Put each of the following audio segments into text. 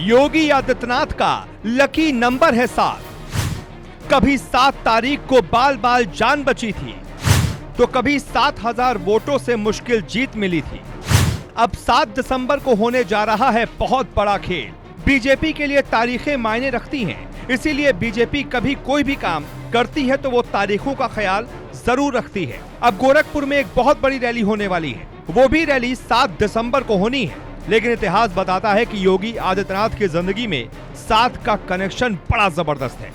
योगी आदित्यनाथ का lucky number है 7। कभी 7 तारीख को बाल बाल जान बची थी, तो कभी 7000 वोटों से मुश्किल जीत मिली थी। अब 7 दिसंबर को होने जा रहा है बहुत बड़ा खेल। बीजेपी के लिए तारीखें मायने रखती हैं, इसीलिए बीजेपी कभी कोई भी काम करती है तो वो तारीखों का ख्याल जरूर रखती है। अब गोरखपुर में एक बहुत बड़ी रैली होने वाली है, वो भी रैली 7 दिसंबर को होनी है। लेकिन इतिहास बताता है कि योगी आदित्यनाथ की जिंदगी में 7 का कनेक्शन बड़ा जबरदस्त है।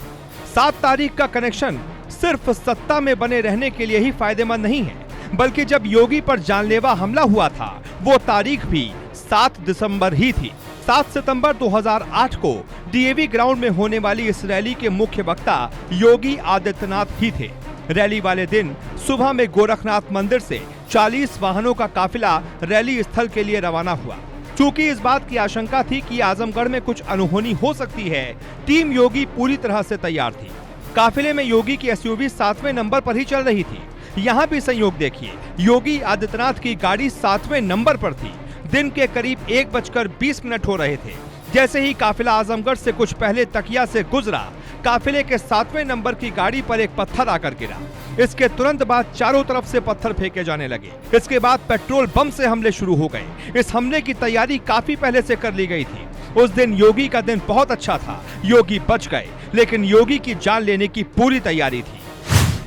7 तारीख का कनेक्शन सिर्फ सत्ता में बने रहने के लिए ही फायदेमंद नहीं है, बल्कि जब योगी पर जानलेवा हमला हुआ था वो तारीख भी 7 दिसंबर ही थी। 7 सितंबर 2008 को डीएवी ग्राउंड में होने वाली इस रैली के मुख्य वक्ता योगी आदित्यनाथ ही थे। रैली वाले दिन सुबह में गोरखनाथ मंदिर से 40 वाहनों का काफिला रैली स्थल के लिए रवाना हुआ। चूंकि इस बात की आशंका थी कि आजमगढ़ में कुछ अनहोनी हो सकती है, टीम योगी पूरी तरह से तैयार थी। काफिले में योगी की एसयूवी 7वें नंबर पर ही चल रही थी। यहाँ भी संयोग देखिए, योगी आदित्यनाथ की गाड़ी 7वें नंबर पर थी। दिन के करीब 1:20 हो रहे थे। जैसे ही काफिला आजमगढ़ से कुछ पहले तकिया से गुजरा, काफिले के 7वें नंबर की गाड़ी पर एक पत्थर आकर गिरा। इसके तुरंत बाद चारों तरफ से पत्थर फेंके जाने लगे। इसके बाद पेट्रोल बम से हमले शुरू हो गए। इस हमले की तैयारी काफी पहले से कर ली गई थी। उस दिन योगी का दिन बहुत अच्छा था, योगी बच गए, लेकिन योगी की जान लेने की पूरी तैयारी थी।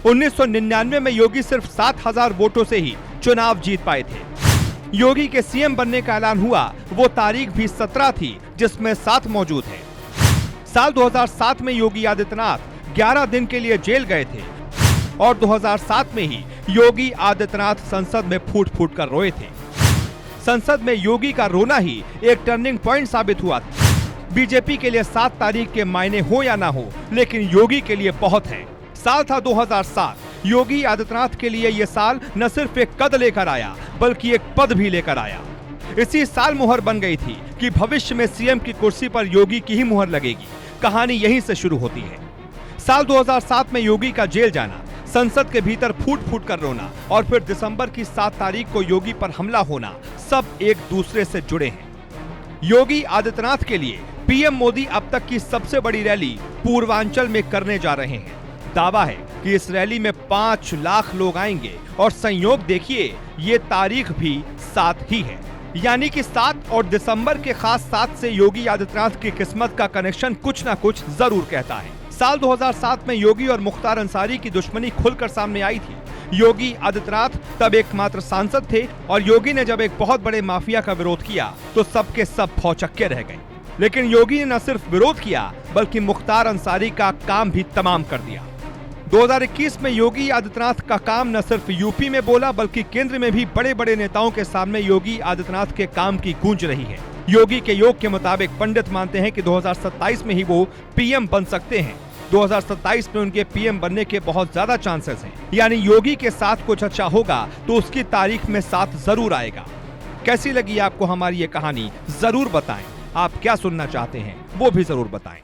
1999 में योगी सिर्फ 7000 वोटों से ही चुनाव जीत पाए थे। योगी के सीएम बनने का ऐलान हुआ, वो तारीख भी 17 थी, जिसमें 7 मौजूद है। साल 2007 में योगी आदित्यनाथ 11 दिन के लिए जेल गए थे और 2007 में ही योगी आदित्यनाथ संसद में फूट फूट कर रोए थे। संसद में योगी का रोना ही एक टर्निंग पॉइंट साबित हुआ था। बीजेपी के लिए 7 तारीख के मायने हो या ना हो, लेकिन योगी के लिए बहुत है। साल था 2007। योगी आदित्यनाथ के लिए यह साल न सिर्फ एक कद लेकर आया, बल्कि एक पद भी लेकर आया। इसी साल मुहर बन गई थी कि भविष्य में सीएम की कुर्सी पर योगी की ही मुहर लगेगी। कहानी यहीं से शुरू होती है। साल 2007 में योगी का जेल जाना, संसद के भीतर फूट फूट कर रोना और फिर दिसंबर की 7 तारीख को योगी पर हमला होना, सब एक दूसरे से जुड़े हैं। योगी आदित्यनाथ के लिए पीएम मोदी अब तक की सबसे बड़ी रैली पूर्वांचल में करने जा रहे हैं। दावा है कि इस रैली में 5 लाख लोग आएंगे और संयोग देखिए, ये तारीख भी 7 ही है। यानी कि 7 और दिसंबर के खास 7 से योगी आदित्यनाथ की किस्मत का कनेक्शन कुछ ना कुछ जरूर कहता है। साल 2007 में योगी और मुख्तार अंसारी की दुश्मनी खुलकर सामने आई थी। योगी आदित्यनाथ तब एकमात्र सांसद थे और योगी ने जब एक बहुत बड़े माफिया का विरोध किया तो सबके सब भौचक्के रह गए। लेकिन योगी ने न सिर्फ विरोध किया, बल्कि मुख्तार अंसारी का काम भी तमाम कर दिया। 2021 में योगी आदित्यनाथ का काम न सिर्फ यूपी में बोला, बल्कि केंद्र में भी बड़े बड़े नेताओं के सामने योगी आदित्यनाथ के काम की गूंज रही है। योगी के योग के मुताबिक पंडित मानते हैं कि 2027 में ही वो पीएम बन सकते हैं। 2027 में उनके पीएम बनने के बहुत ज्यादा चांसेस हैं। यानी योगी के साथ कुछ अच्छा होगा तो उसकी तारीख में 7 जरूर आएगा। कैसी लगी आपको हमारी ये कहानी, जरूर बताएं। आप क्या सुनना चाहते हैं वो भी जरूर बताएं।